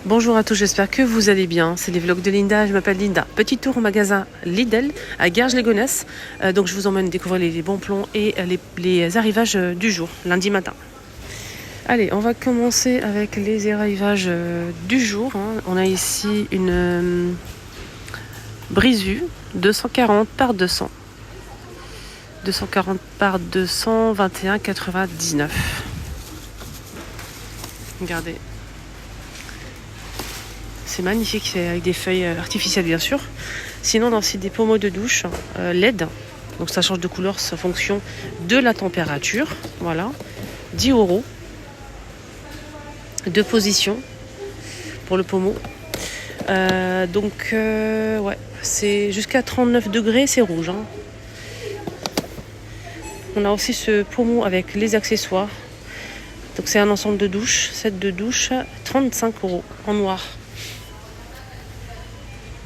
Bonjour à tous, j'espère que vous allez bien. C'est les vlogs de Linda, je m'appelle Linda. Petit tour au magasin Lidl à Garges-les-Gonesse. Donc je vous emmène découvrir les bons plans et les arrivages du jour, lundi matin. Allez, on va commencer avec les arrivages du jour. On a ici une Brise-Vue 240 par 200. 240 par 200, 21,99. Regardez. C'est magnifique, c'est avec des feuilles artificielles bien sûr. Sinon on a aussi des pommeaux de douche LED. Donc ça change de couleur en fonction de la température. Voilà. 10 €. Deux positions pour le pommeau. Ouais, c'est jusqu'à 39 degrés, c'est rouge. On a aussi ce pommeau avec les accessoires. Donc c'est un ensemble de douches, set de douche, 35 € en noir.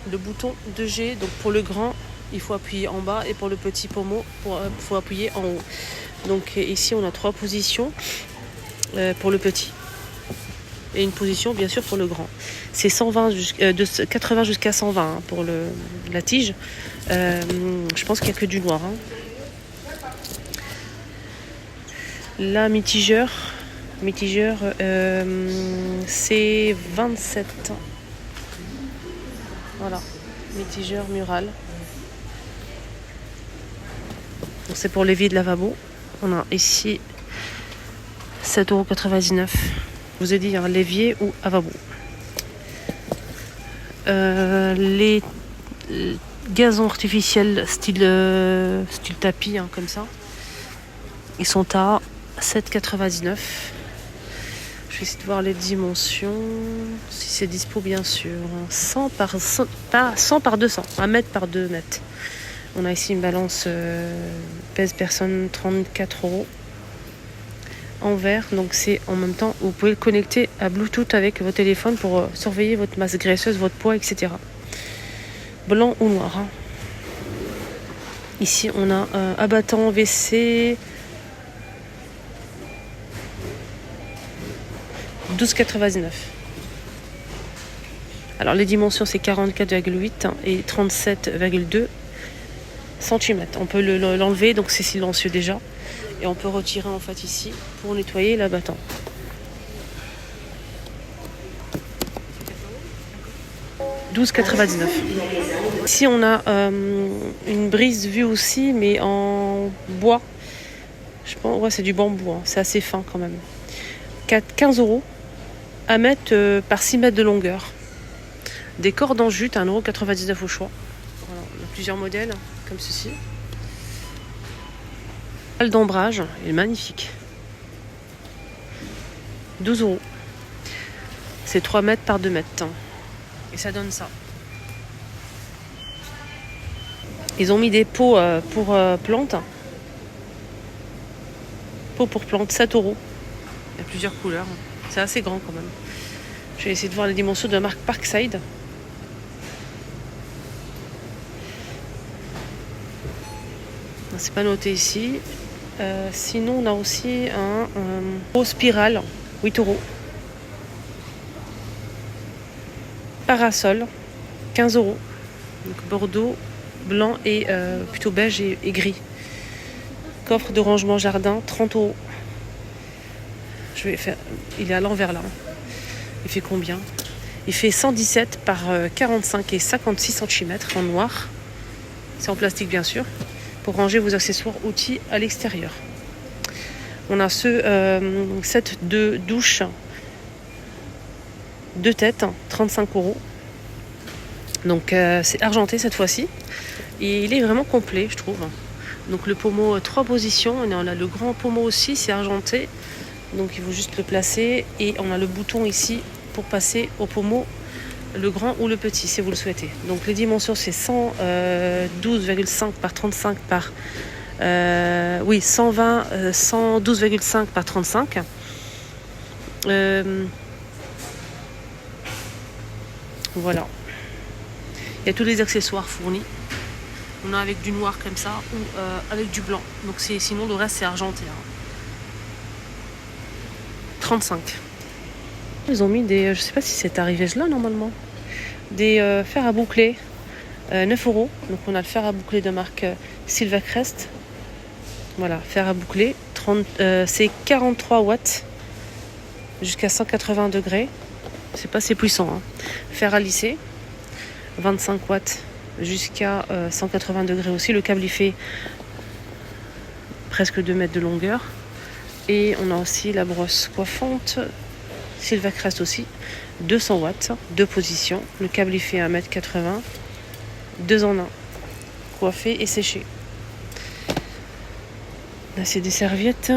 Le bouton 2G, donc pour le grand, il faut appuyer en bas et pour le petit pommeau, il faut appuyer en haut. Donc ici, on a 3 positions pour le petit et une position bien sûr pour le grand. C'est de 80 jusqu'à 120 pour la tige. Je pense qu'il n'y a que du noir. La mitigeur, c'est 27. Voilà, mitigeur mural. Donc c'est pour l'évier de lavabo. On a ici 7,99 €. Je vous ai dit l'évier ou lavabo. Les gazons artificiels style tapis, comme ça, ils sont à 7,99 €. Je vais essayer de voir les dimensions, si c'est dispo bien sûr. 100 par 200, 1 mètre par 2 mètres. On a ici une balance pèse personne 34 € en verre. Donc c'est en même temps, vous pouvez le connecter à Bluetooth avec votre téléphone pour surveiller votre masse graisseuse, votre poids, etc. Blanc ou noir. Ici on a un abattant WC 12,99 €. Alors les dimensions c'est 44,8 et 37,2 cm. On peut l'enlever, donc c'est silencieux déjà. Et on peut retirer en fait ici pour nettoyer l'abattant. « 12,99 €. Ici on a une Brise-Vue aussi, mais en bois. Je pense, ouais, c'est du bambou, c'est assez fin quand même. 15 € à mettre par 6 mètres de longueur. Des cordes en jute, 1,99 € au choix. Voilà, on a plusieurs modèles, comme ceci. Le d'ombrage, il est magnifique. 12 €. C'est 3 mètres par 2 mètres. Et ça donne ça. Ils ont mis des pots pour plantes. Pots pour plantes, 7 €. Il y a plusieurs couleurs. C'est assez grand quand même. Je vais essayer de voir les dimensions de la marque Parkside. C'est pas noté ici. Sinon, on a aussi un pot spirale, 8 €. Parasol, 15 €. Donc bordeaux, blanc et plutôt beige et gris. Coffre de rangement jardin, 30 €. Je vais faire. Il est à l'envers là. Il fait combien? Il fait 117 par 45 et 56 cm en noir. C'est en plastique bien sûr. Pour ranger vos accessoires outils à l'extérieur. On a ce set de douche 2 têtes, 35 €. Donc c'est argenté cette fois-ci. Et il est vraiment complet, je trouve. Donc le pommeau, 3 positions. On a le grand pommeau aussi, c'est argenté. Donc il faut juste le placer. Et on a le bouton ici pour passer au pommeau, le grand ou le petit, si vous le souhaitez. Donc les dimensions, c'est 112,5 par 35 par... 112,5 par 35. Voilà. Il y a tous les accessoires fournis. On a avec du noir comme ça ou avec du blanc. Donc sinon le reste c'est argenté. 35. Ils ont mis des, je sais pas si c'est arrivé là normalement, des fers à boucler, 9 euros. Donc on a le fer à boucler de marque Silvacrest. Voilà, fer à boucler, c'est 43 watts jusqu'à 180 degrés. C'est pas assez puissant. Hein. Fer à lisser, 25 watts jusqu'à 180 degrés aussi. Le câble il fait presque 2 mètres de longueur. Et on a aussi la brosse coiffante Silvacrest aussi, 200 watts, 2 positions. Le câble il fait 1m80, 2 en 1, coiffé et séché. Là c'est des serviettes,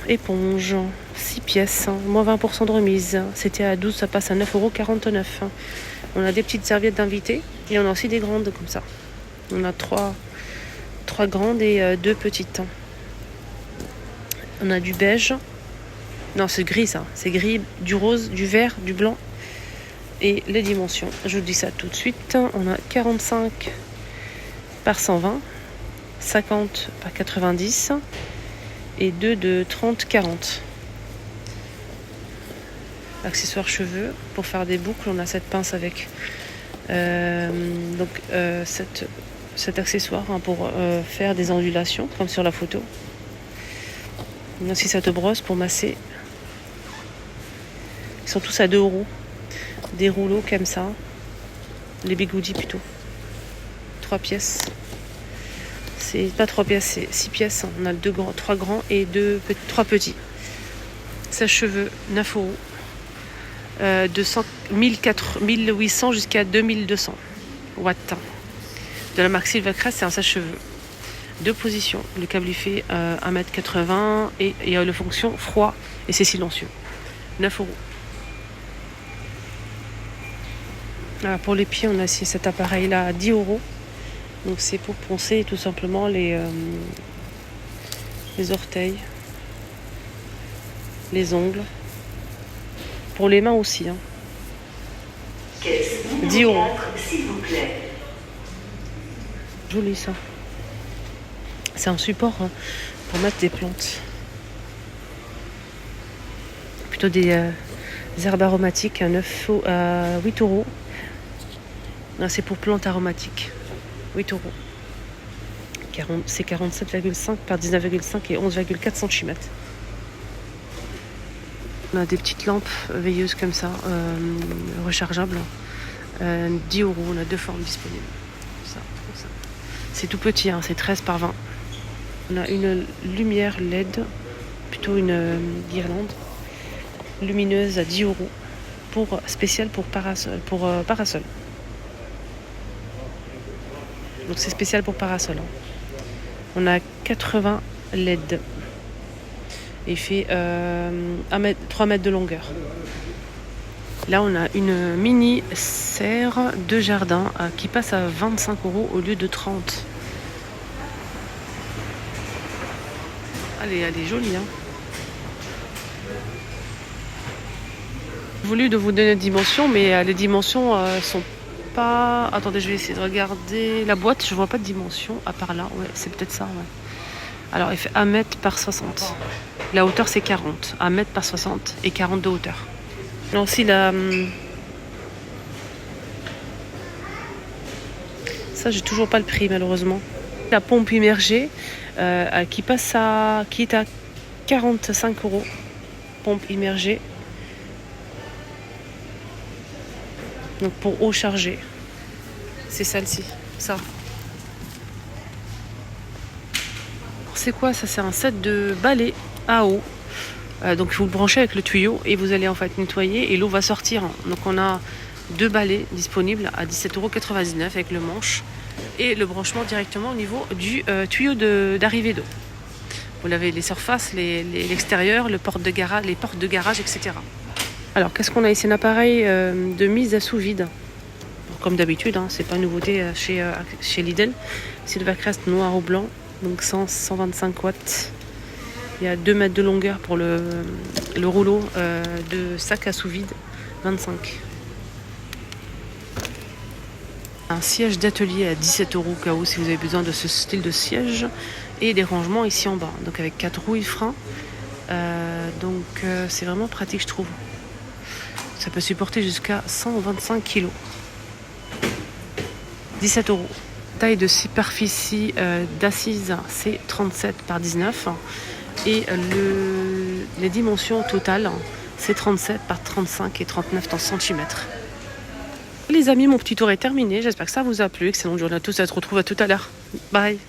éponges, 6 pièces, moins 20% de remise. C'était à 12, ça passe à 9,49 €. On a des petites serviettes d'invités et on a aussi des grandes comme ça. On a 3 grandes et 2 petites. On a du beige. Non, c'est gris ça. C'est gris, du rose, du vert, du blanc. Et les dimensions, je vous dis ça tout de suite. On a 45 par 120, 50 par 90 et 2 de 30-40. Accessoires cheveux. Pour faire des boucles, on a cette pince avec cet accessoire pour faire des ondulations, comme sur la photo. On a aussi cette brosse pour masser. Ils sont tous à 2 €. Des rouleaux comme ça. Les bigoudis plutôt. 3 pièces. C'est pas 3 pièces, c'est 6 pièces. On a 3 grands et 3 petits. Sèche-cheveux, 9 €. De 1800 jusqu'à 2200 watts. De la marque Silvacrest, c'est un sèche-cheveux. 2 positions. Le câble il fait 1m80 et il y a la fonction froid et c'est silencieux. 9 €. Alors pour les pieds, on a cet appareil-là à 10 €. Donc c'est pour poncer tout simplement les orteils, les ongles. Pour les mains aussi. 10 €. S'il vous plaît. Joli ça. C'est un support pour mettre des plantes. Plutôt des herbes aromatiques à 8 €. Là, c'est pour plantes aromatiques. 8 €. C'est 47,5 par 19,5 et 11,4 cm. On a des petites lampes veilleuses comme ça, rechargeables. 10 €. On a 2 formes disponibles. Ça. C'est tout petit, hein, c'est 13 par 20. On a une lumière LED, plutôt une guirlande lumineuse à 10 €, spéciale pour parasol. Donc c'est spécial pour parasol. On a 80 LED. Il fait 3 mètres de longueur. Là on a une mini serre de jardin qui passe à 25 € au lieu de 30. Elle est jolie. Hein. J'ai voulu de vous donner des dimensions, mais les dimensions sont pas... Attendez, je vais essayer de regarder la boîte. Je vois pas de dimension à part là. Ouais, c'est peut-être ça. Ouais. Alors, il fait 1 mètre par 60. La hauteur, c'est 40. 1 mètre par 60 et 40 de hauteur. Alors aussi, ça, j'ai toujours pas le prix, malheureusement. La pompe immergée qui est à 45 €. Pompe immergée. Donc pour eau chargée. C'est celle-ci. Ça. C'est quoi ça? C'est un set de balais à eau. Donc vous le branchez avec le tuyau et vous allez en fait nettoyer et l'eau va sortir. Donc on a 2 balais disponibles à 17,99 € avec le manche et le branchement directement au niveau du tuyau d'arrivée d'eau. Vous lavez les surfaces, l'extérieur, les portes de garage, etc. Alors qu'est-ce qu'on a ici? Un appareil de mise à sous vide. Comme d'habitude, hein, c'est pas une nouveauté chez Lidl. Silvacrest noir ou blanc, donc 125 watts. Il y a 2 mètres de longueur pour le rouleau de sac à sous vide, 25. Un siège d'atelier à 17 € au cas où si vous avez besoin de ce style de siège. Et des rangements ici en bas, donc avec 4 roues et freins. Donc c'est vraiment pratique je trouve. Ça peut supporter jusqu'à 125 kg. 17 €. Taille de superficie d'assise, c'est 37 par 19. Et les dimensions totales, c'est 37 par 35 et 39 en centimètres. Les amis, mon petit tour est terminé. J'espère que ça vous a plu. Excellente journée à tous. On se retrouve à tout à l'heure. Bye.